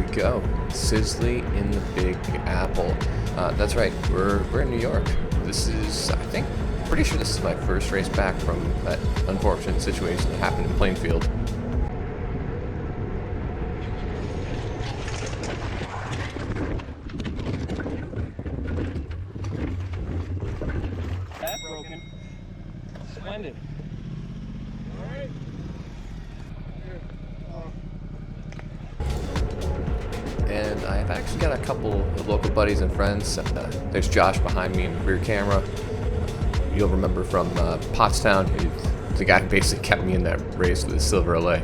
go. Sizzly in the Big Apple. That's right, we're in New York. This is, I think, pretty sure this is my first race back from that unfortunate situation that happened in Plainfield. That broken. Splendid. Alright. And I've actually got a couple of local buddies and friends. There's Josh behind me in the rear camera. You'll remember from Pottstown, the guy who basically kept me in that race with the Silver LA.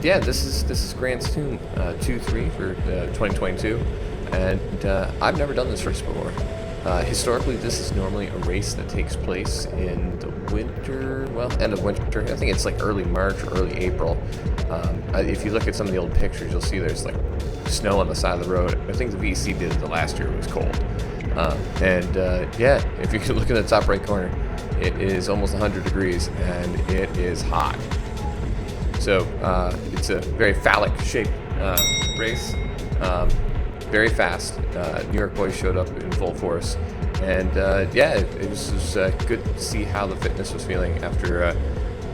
Yeah, this is Grant's Tomb 2-3 for 2022, and I've never done this race before. Historically, this is normally a race that takes place in the winter, well, end of winter. I think it's like early March or early April. If you look at some of the old pictures, you'll see there's like snow on the side of the road. I think the VC did it the last year. It was cold. Yeah, if you can look in the top right corner, it is almost 100 degrees and it is hot. So it's a very phallic shaped race. Very fast. New York boys showed up in full force, and yeah, it was good to see how the fitness was feeling after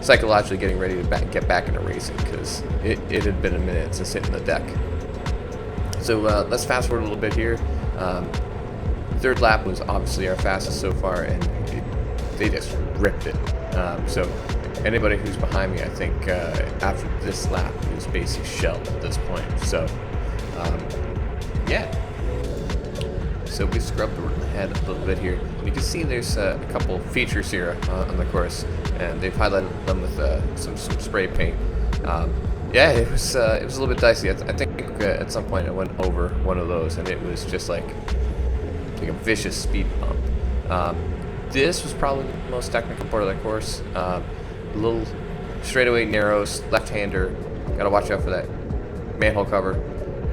psychologically getting ready to get back into racing, because it had been a minute since hitting the deck. So let's fast forward a little bit here. Third lap was obviously our fastest so far, and they just ripped it. So anybody who's behind me, I think after this lap is basically shelled at this point. So yeah. So we scrubbed ahead a little bit here. You can see there's a couple features here on the course, and they've highlighted them with some spray paint. Yeah, it was a little bit dicey. I think at some point I went over one of those, and it was just like a vicious speed bump. This was probably the most technical part of the course. A little straightaway narrows, left-hander. Got to watch out for that manhole cover.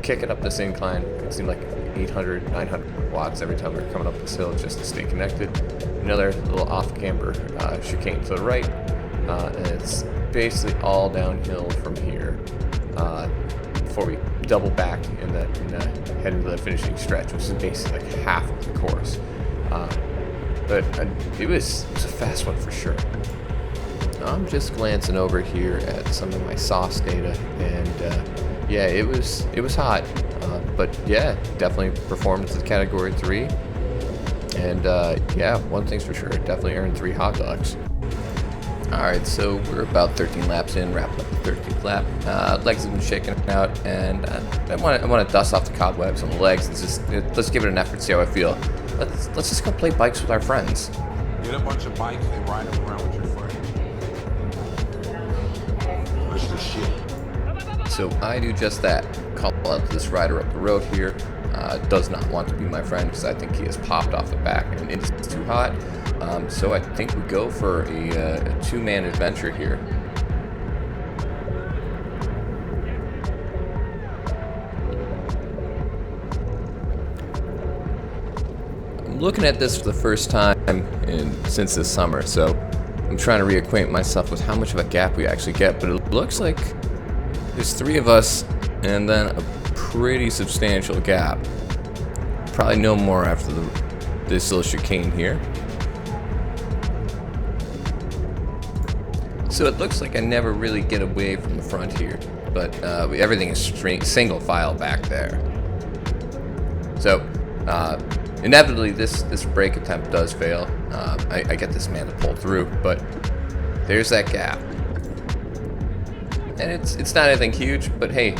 Kicking up this incline, it seemed like 800, 900 watts every time we were coming up this hill just to stay connected. Another little off-camber chicane to the right, and it's basically all downhill from here before we double back and head into the finishing stretch, which is basically like half of the course. But it was a fast one for sure. I'm just glancing over here at some of my sauce data, and yeah, it was hot, but yeah, definitely performed to the category 3. And yeah, one thing's for sure, it definitely earned 3 hot dogs. Alright, so we're about 13 laps in, wrapping up the 13th lap. Legs have been shaking out, and I want to dust off the cobwebs on the legs and just let's give it an effort, see how I feel. Let's just go play bikes with our friends. Get a bunch of bikes and ride them around with your friends. Push the shit. So I do just that. Call out to this rider up the road here. Does not want to be my friend because I think he has popped off the back and it's too hot. So I think we go for a two-man adventure here. I'm looking at this for the first time since this summer, so I'm trying to reacquaint myself with how much of a gap we actually get, but it looks like there's 3 of us and then a pretty substantial gap. Probably no more after this little chicane here. So it looks like I never really get away from the front here, but everything is single file back there. So inevitably this brake attempt does fail. I get this man to pull through, but there's that gap. And it's not anything huge, but hey,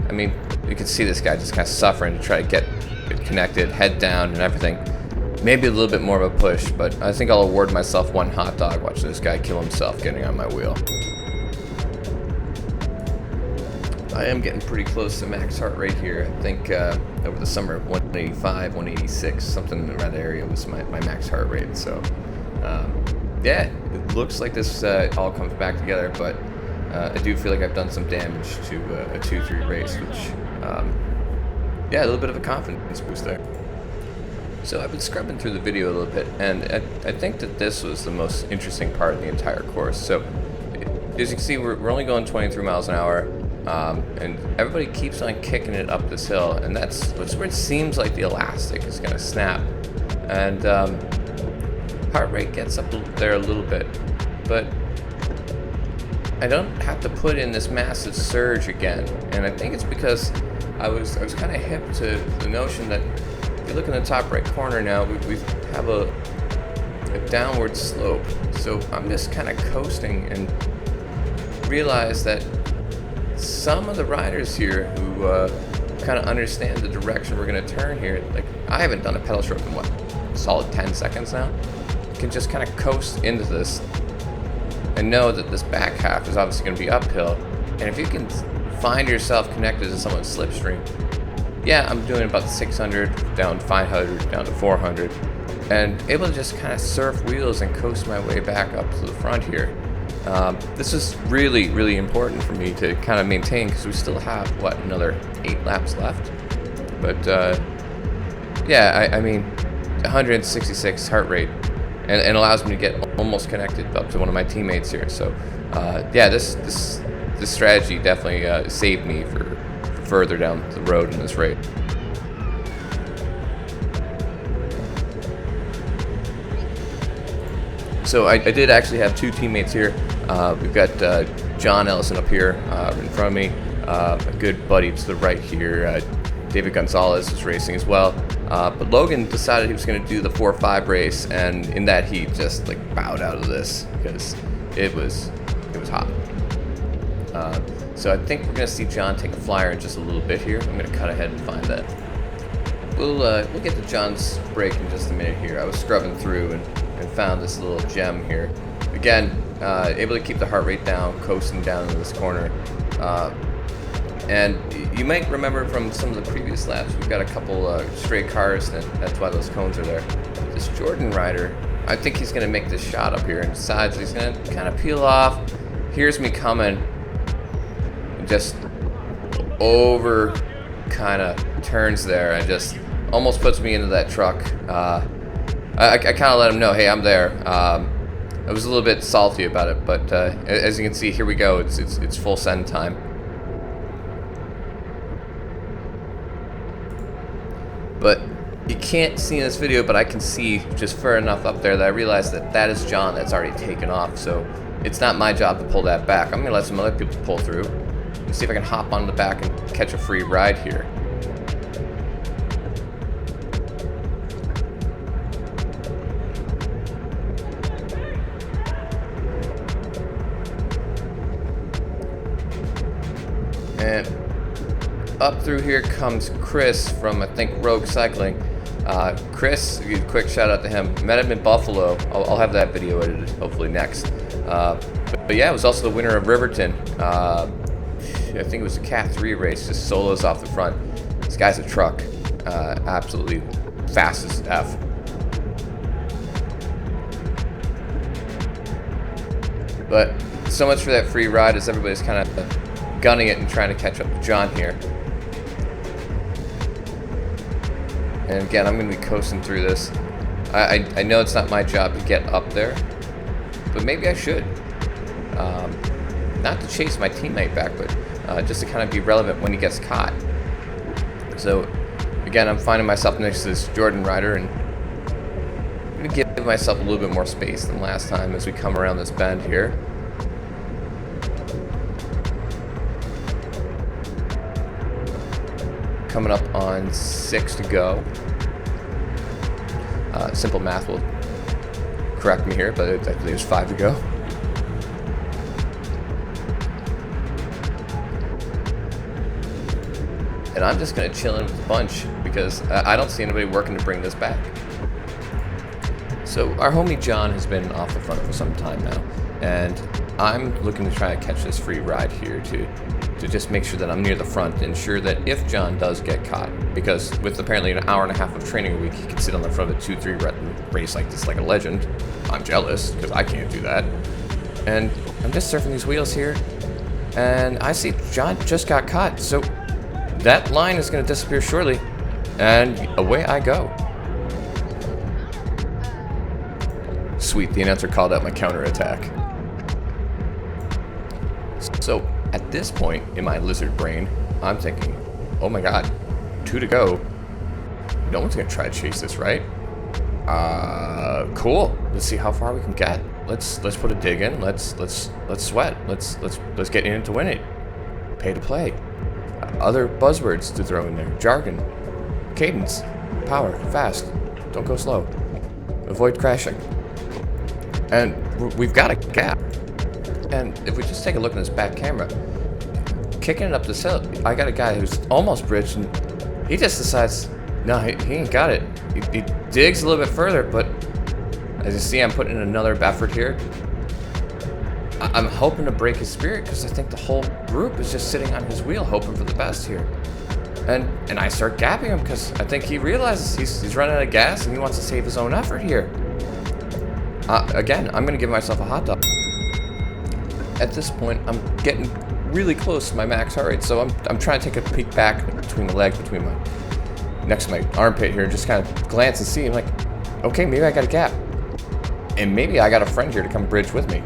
I mean, you can see this guy just kind of suffering to try to get connected, head down and everything. Maybe a little bit more of a push, but I think I'll award myself 1 hot dog watching this guy kill himself getting on my wheel. I am getting pretty close to max heart rate here. I think over the summer, 185, 186, something around the area was my max heart rate. So yeah, it looks like this all comes back together, but I do feel like I've done some damage to a 2-3 race, which, yeah, a little bit of a confidence boost there. So I've been scrubbing through the video a little bit, and I think that this was the most interesting part of the entire course. So as you can see, we're only going 23 miles an hour. and everybody keeps on kicking it up this hill, and that's where it seems like the elastic is going to snap. And heart rate gets up there a little bit, but I don't have to put in this massive surge again. And I think it's because I was kind of hip to the notion that if you look in the top right corner now, we have a downward slope. So I'm just kind of coasting and realize that some of the riders here who kind of understand the direction we're going to turn here, like I haven't done a pedal stroke in what, solid 10 seconds now, can just kind of coast into this and know that this back half is obviously going to be uphill. And if you can find yourself connected to someone's slipstream, yeah, I'm doing about 600 down 500 down to 400 and able to just kind of surf wheels and coast my way back up to the front here. This is really, really important for me to kind of maintain, because we still have, what, another 8 laps left? But, yeah, I mean, 166 heart rate, and allows me to get almost connected up to one of my teammates here. So, yeah, this strategy definitely saved me for further down the road in this race. So I did actually have 2 teammates here. We've got John Ellison up here in front of me, a good buddy to the right here. David Gonzalez is racing as well. But Logan decided he was going to do the 4-5 race, and in that he just like bowed out of this because it was hot. So I think we're going to see John take a flyer in just a little bit here. I'm going to cut ahead and find that. We'll get to John's break in just a minute here. I was scrubbing through and found this little gem here. Again, able to keep the heart rate down, coasting down in this corner. And you might remember from some of the previous laps, we've got a couple stray cars, and that's why those cones are there. This Jordan rider, I think he's going to make this shot up here and decides he's going to kind of peel off, hears me coming, and just over kind of turns there and just almost puts me into that truck. I kind of let him know, hey, I'm there. I was a little bit salty about it, but as you can see, here we go. It's full send time. But you can't see in this video, but I can see just far enough up there that I realize that is John that's already taken off. So it's not my job to pull that back. I'm going to let some other people pull through and see if I can hop on the back and catch a free ride here. And up through here comes Chris from, I think, Rogue Cycling. Chris, quick shout out to him. Met him in Buffalo. I'll have that video edited hopefully next. But yeah, it was also the winner of Riverton. I think it was a Cat 3 race, just solos off the front. This guy's a truck. Absolutely fast as F. But so much for that free ride, as everybody's kind of gunning it and trying to catch up to John here. And again, I'm going to be coasting through this. I know it's not my job to get up there, but maybe I should. Not to chase my teammate back, but just to kind of be relevant when he gets caught. So again, I'm finding myself next to this Jordan rider, and I'm going to give myself a little bit more space than last time as we come around this bend here. Coming up on 6 to go. Simple math will correct me here, but I believe it's 5 to go. And I'm just going to chill in with the bunch because I don't see anybody working to bring this back. So our homie John has been off the front for some time now, and I'm looking to try to catch this free ride here to just make sure that I'm near the front and ensure that if John does get caught, because with apparently an hour and a half of training a week, he can sit on the front of a 2-3 race like this like a legend. I'm jealous because I can't do that. And I'm just surfing these wheels here, and I see John just got caught, so that line is going to disappear shortly, and away I go. Sweet, the announcer called out my counterattack. So At this point in my lizard brain, I'm thinking, oh my god, 2 to go. No one's gonna try to chase this, right? Cool. Let's see how far we can get. Let's put a dig in. Let's sweat. Let's get in it to win it. Pay to play. Other buzzwords to throw in there. Jargon. Cadence. Power. Fast. Don't go slow. Avoid crashing. And we've got a gap. And if we just take a look at this back camera, kicking it up this hill, I got a guy who's almost bridged, and he just decides, no, he ain't got it. He digs a little bit further, but as you see, I'm putting in another effort here. I'm hoping to break his spirit because I think the whole group is just sitting on his wheel hoping for the best here. And I start gapping him because I think he realizes he's running out of gas and he wants to save his own effort here. Again, I'm going to give myself a hot dog. At this point, I'm getting really close to my max heart rate, so I'm trying to take a peek back between the legs, next to my armpit here, and just kind of glance and see. I'm like, okay, maybe I got a gap. And maybe I got a friend here to come bridge with me.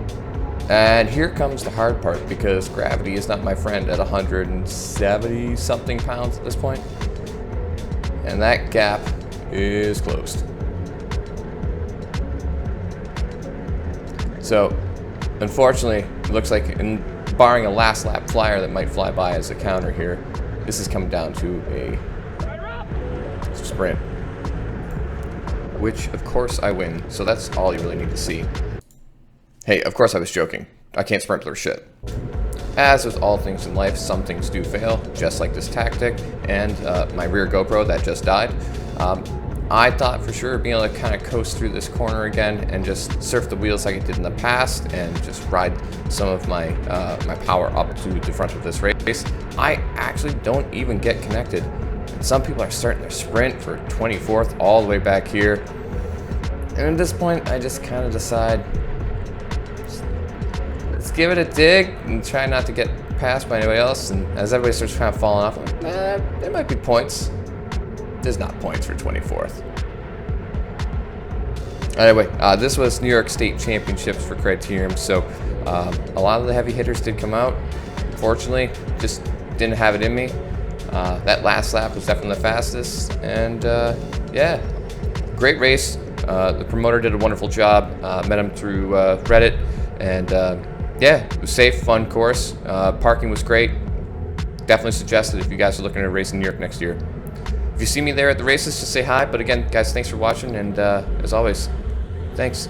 And here comes the hard part, because gravity is not my friend at 170 something pounds at this point. And that gap is closed. So, unfortunately, it looks like, barring a last lap flyer that might fly by as a counter here, this is coming down to a sprint. Which, of course, I win, so that's all you really need to see. Hey, of course I was joking. I can't sprint for shit. As with all things in life, some things do fail, just like this tactic, and my rear GoPro that just died. I thought for sure being able to kind of coast through this corner again and just surf the wheels like I did in the past and just ride some of my my power up to the front of this race. I actually don't even get connected. And some people are starting their sprint for 24th all the way back here. And at this point, I just kind of decide, let's give it a dig and try not to get passed by anybody else. And as everybody starts kind of falling off, I'm like, there might be points. There's not points for 24th. Anyway, this was New York State Championships for Criterium, so a lot of the heavy hitters did come out. Fortunately, just didn't have it in me. That last lap was definitely the fastest, and yeah, great race. The promoter did a wonderful job. Met him through Reddit, and yeah, it was safe, fun course. Parking was great. Definitely suggested if you guys are looking to race in New York next year. If you see me there at the races, just say hi. But again, guys, thanks for watching, and as always, thanks.